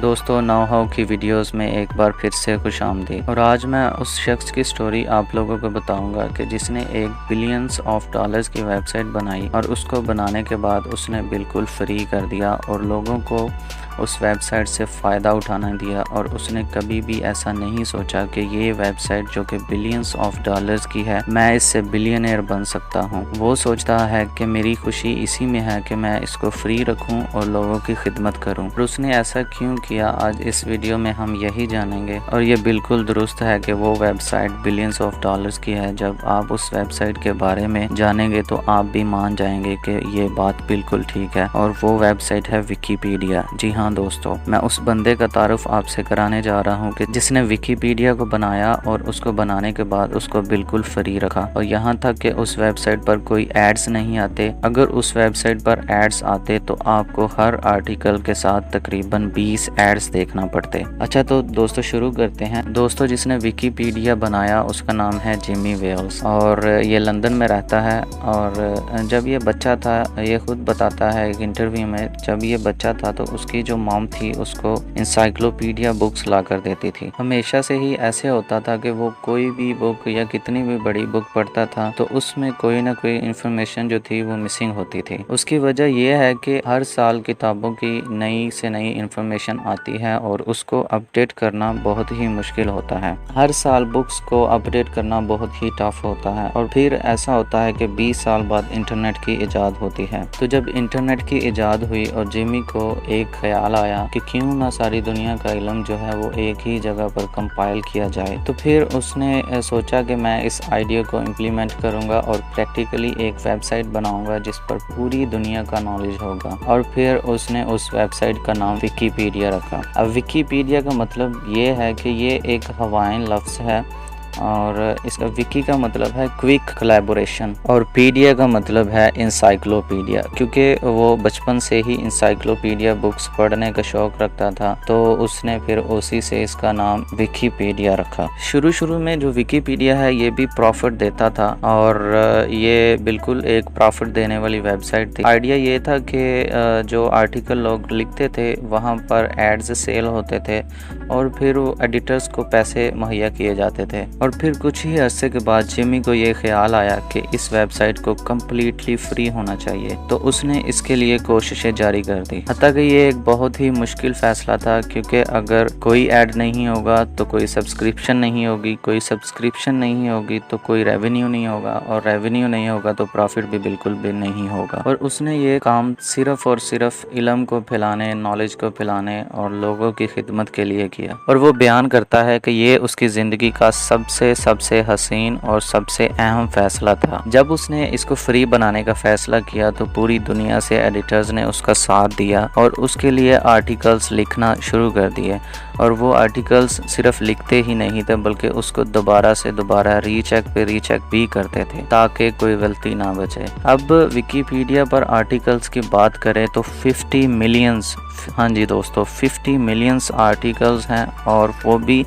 दोस्तों, now how की videos में एक बार फिर से खुशामदीद। और आज मैं उस शख्स की स्टोरी आप लोगों को बताऊंगा कि जिसने एक बिलियंस ऑफ डॉलर्स की वेबसाइट बनाई और उसको बनाने के बाद उसने बिल्कुल फ्री कर दिया और लोगों को उस वेबसाइट से फ़ायदा उठाना दिया। और उसने कभी भी ऐसा नहीं सोचा कि ये वेबसाइट जो कि बिलियंस ऑफ डॉलर्स की है, मैं इससे बिलियनर बन सकता हूँ। वो सोचता है कि मेरी खुशी इसी में है कि मैं इसको फ्री रखूँ और लोगों की खिदमत करूँ। और उसने ऐसा क्यों किया, आज इस वीडियो में हम यही जानेंगे। और ये बिल्कुल दुरुस्त है कि वो वेबसाइट बिलियंस ऑफ डॉलर्स की है। जब आप उस वेबसाइट के बारे में जानेंगे तो आप भी मान जाएंगे कि ये बात बिल्कुल ठीक है। और वो वेबसाइट है विकीपीडिया। जी हाँ दोस्तों, मैं उस बंदे का तारुफ आपसे कराने जा रहा हूँ कि जिसने विकीपीडिया को बनाया और उसको बनाने के बाद उसको बिल्कुल फ्री रखा। और यहाँ तक कि उस वेबसाइट पर कोई एड्स नहीं आते। अगर उस वेबसाइट पर एड्स आते तो आपको हर आर्टिकल के साथ तकरीबन 20 एड्स देखना पड़ते। अच्छा तो दोस्तों शुरू करते हैं। दोस्तों, जिसने विकीपीडिया बनाया उसका नाम है जिमी वेल्स और ये लंदन में रहता है। और जब ये बच्चा था, ये खुद बताता है एक इंटरव्यू में, जब ये बच्चा था तो उसकी जो मॉम थी उसको इंसाइक्लोपीडिया बुक्स ला कर देती थी। हमेशा से ही ऐसे होता था कि वो कोई भी बुक या कितनी भी बड़ी बुक पढ़ता था तो उसमें कोई ना कोई इन्फॉर्मेशन जो थी वो मिसिंग होती थी। उसकी वजह यह है कि हर साल किताबों की नई से नई इन्फॉर्मेशन आती है और उसको अपडेट करना बहुत ही मुश्किल होता है। हर साल बुक्स को अपडेट करना बहुत ही टफ होता है। और फिर ऐसा होता है कि 20 साल बाद इंटरनेट की इजाद होती है। तो जब इंटरनेट की इजाद हुई और जिमी को एक ख्याल आया कि क्यों ना सारी दुनिया का इल्म जो है वो एक ही जगह पर कंपाइल किया जाए। तो फिर उसने सोचा कि मैं इस आइडिया को इम्प्लीमेंट करूंगा और प्रैक्टिकली एक वेबसाइट बनाऊंगा जिस पर पूरी दुनिया का नॉलेज होगा। और फिर उसने उस वेबसाइट का नाम विकीपीडिया रखा। अब विकीपीडिया का मतलब ये है कि ये एक हवाइन लफ्ज़ है और इसका विकी का मतलब है क्विक कोलैबोरेशन और पीडिया का मतलब है इंसाइक्लोपीडिया। क्योंकि वो बचपन से ही इंसाइक्लोपीडिया बुक्स पढ़ने का शौक रखता था तो उसने फिर उसी से इसका नाम विकीपीडिया रखा। शुरू में जो विकीपीडिया है ये भी प्रॉफिट देता था और ये बिल्कुल एक प्रॉफिट देने वाली वेबसाइट थी। आइडिया ये था कि जो आर्टिकल लोग लिखते थे वहाँ पर एड्स सेल होते थे और फिर एडिटर्स को पैसे मुहैया किए जाते थे। और फिर कुछ ही अरसे के बाद जिमी को ये ख्याल आया कि इस वेबसाइट को कम्प्लीटली फ्री होना चाहिए। तो उसने इसके लिए कोशिशें जारी कर दी। हत्ता कि ये एक बहुत ही मुश्किल फैसला था क्योंकि अगर कोई ऐड नहीं होगा तो कोई सब्सक्रिप्शन नहीं होगी, कोई सब्सक्रिप्शन नहीं होगी तो कोई रेवेन्यू नहीं होगा और रेवेन्यू नहीं होगा तो प्रॉफिट भी बिल्कुल भी नहीं होगा। और उसने ये काम सिर्फ और सिर्फ इल्म को फैलाने, नॉलेज को फैलाने और लोगों की खिदमत के लिए किया। और वो बयान करता है कि ये उसकी ज़िंदगी का सबसे हसीन और सबसे अहम फैसला था। जब उसने इसको फ्री बनाने का फैसला किया तो पूरी दुनिया से एडिटर्स ने उसका साथ दिया और उसके लिए आर्टिकल्स लिखना शुरू कर दिए। और वो आर्टिकल्स सिर्फ लिखते ही नहीं थे बल्कि उसको दोबारा से दोबारा रीचेक भी करते थे ताकि कोई गलती ना बचे। अब विकीपीडिया पर आर्टिकल्स की बात करें तो 50 मिलियंस, हाँ जी दोस्तों, 50 मिलियंस आर्टिकल्स हैं और वो भी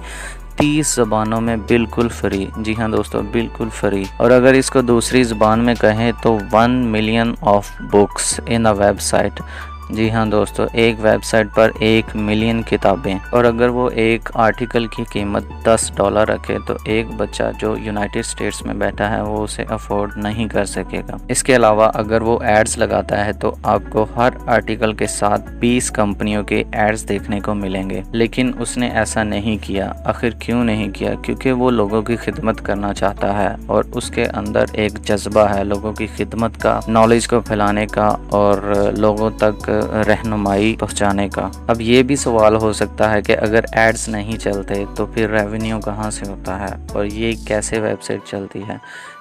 30 ज़बानों में बिल्कुल फ्री। जी हाँ दोस्तों, बिल्कुल फ्री। और अगर इसको दूसरी ज़बान में कहें तो 1 million of books in a website. जी हाँ दोस्तों, एक वेबसाइट पर 1 मिलियन किताबें। और अगर वो एक आर्टिकल की कीमत $10 रखे तो एक बच्चा जो यूनाइटेड स्टेट्स में बैठा है वो उसे अफोर्ड नहीं कर सकेगा। इसके अलावा अगर वो एड्स लगाता है तो आपको हर आर्टिकल के साथ 20 कंपनियों के एड्स देखने को मिलेंगे। लेकिन उसने ऐसा नहीं किया। आखिर क्यों नहीं किया? क्योंकि वो लोगों की खिदमत करना चाहता है और उसके अंदर एक जज्बा है लोगों की खिदमत का, नॉलेज को फैलाने का और लोगों तक रहनुमाई पहुंचाने का। अब ये भी सवाल हो सकता है कि अगर एड्स नहीं चलते तो फिर रेवेन्यू कहाँ से होता है और ये कैसे वेबसाइट चलती है?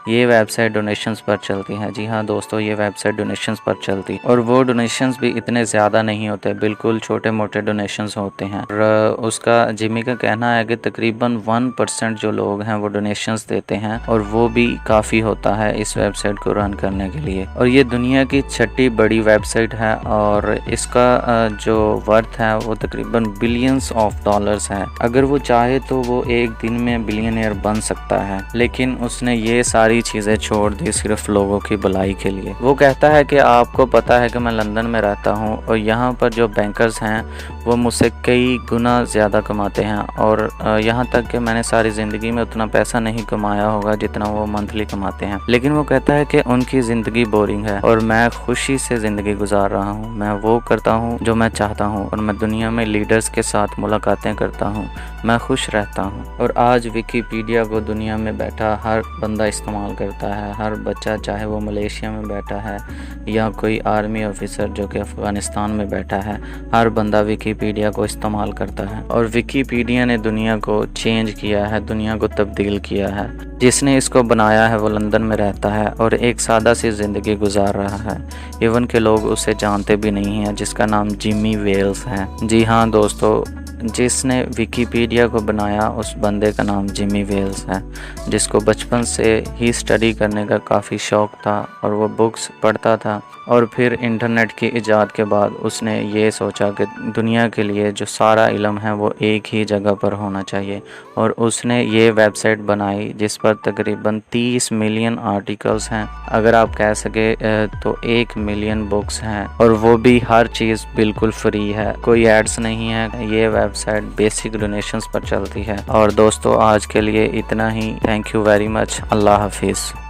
ये वेबसाइट डोनेशंस पर चलती है। जी हाँ दोस्तों, ये वेबसाइट डोनेशंस पर चलती और वो डोनेशंस भी इतने ज़्यादा नहीं होते, बिल्कुल छोटे मोटे डोनेशंस होते हैं। और उसका जिमी का कहना है कि तकरीबन 1% जो लोग हैं वो डोनेशंस देते हैं और वो भी काफ़ी होता है इस वेबसाइट को रन करने के लिए। और ये दुनिया की 6ठी बड़ी वेबसाइट है और इसका जो वर्थ है वो तकरीबन बिलियंस ऑफ डॉलर्स है। अगर वो चाहे तो वो एक दिन में बिलियनियर बन सकता है, लेकिन उसने ये सारी सारी चीज़ें छोड़ दी सिर्फ लोगों की भलाई के लिए। वो कहता है कि आपको पता है कि मैं लंदन में रहता हूँ और यहाँ पर जो बैंकर्स हैं वो मुझसे कई गुना ज़्यादा कमाते हैं और यहाँ तक कि मैंने सारी ज़िंदगी में उतना पैसा नहीं कमाया होगा जितना वो मंथली कमाते हैं। लेकिन वो कहता है कि उनकी ज़िंदगी बोरिंग है और मैं खुशी से ज़िंदगी गुजार रहा हूँ। मैं वो करता हूँ जो मैं चाहता हूँ और मैं दुनिया में लीडर्स के साथ मुलाकातें करता हूँ। मैं खुश रहता हूँ। और आज विकिपीडिया को दुनिया में बैठा हर बंदा इस्तेमाल करता है। हर बच्चा, चाहे वो मलेशिया में बैठा है या कोई आर्मी ऑफिसर जो कि अफ़गानिस्तान में बैठा है, हर बंदा विकिपीडिया को इस्तेमाल करता है। और विकिपीडिया ने दुनिया को चेंज किया है, दुनिया को तब्दील किया है। जिसने इसको बनाया है वो लंदन में रहता है और एक सादा सी ज़िंदगी गुजार रहा है। इवन के लोग उसे जानते भी नहीं हैं, जिसका नाम जिमी वेल्स है। जी हाँ दोस्तों, जिसने विकिपीडिया को बनाया उस बंदे का नाम जिमी वेल्स है, जिसको बचपन से ही स्टडी करने का काफ़ी शौक़ था और वो बुक्स पढ़ता था। और फिर इंटरनेट की इजाद के बाद उसने ये सोचा कि दुनिया के लिए जो सारा इल्म है वो एक ही जगह पर होना चाहिए और उसने ये वेबसाइट बनाई जिस पर तकरीबन 30 मिलियन आर्टिकल्स हैं। अगर आप कह सके तो 1 मिलियन बुक्स हैं और वो भी हर चीज़ बिल्कुल फ्री है, कोई एड्स नहीं है। ये वेबसाइट बेसिक डोनेशंस पर चलती है। और दोस्तों आज के लिए इतना ही। Thank you very much. अल्लाह हाफिज़।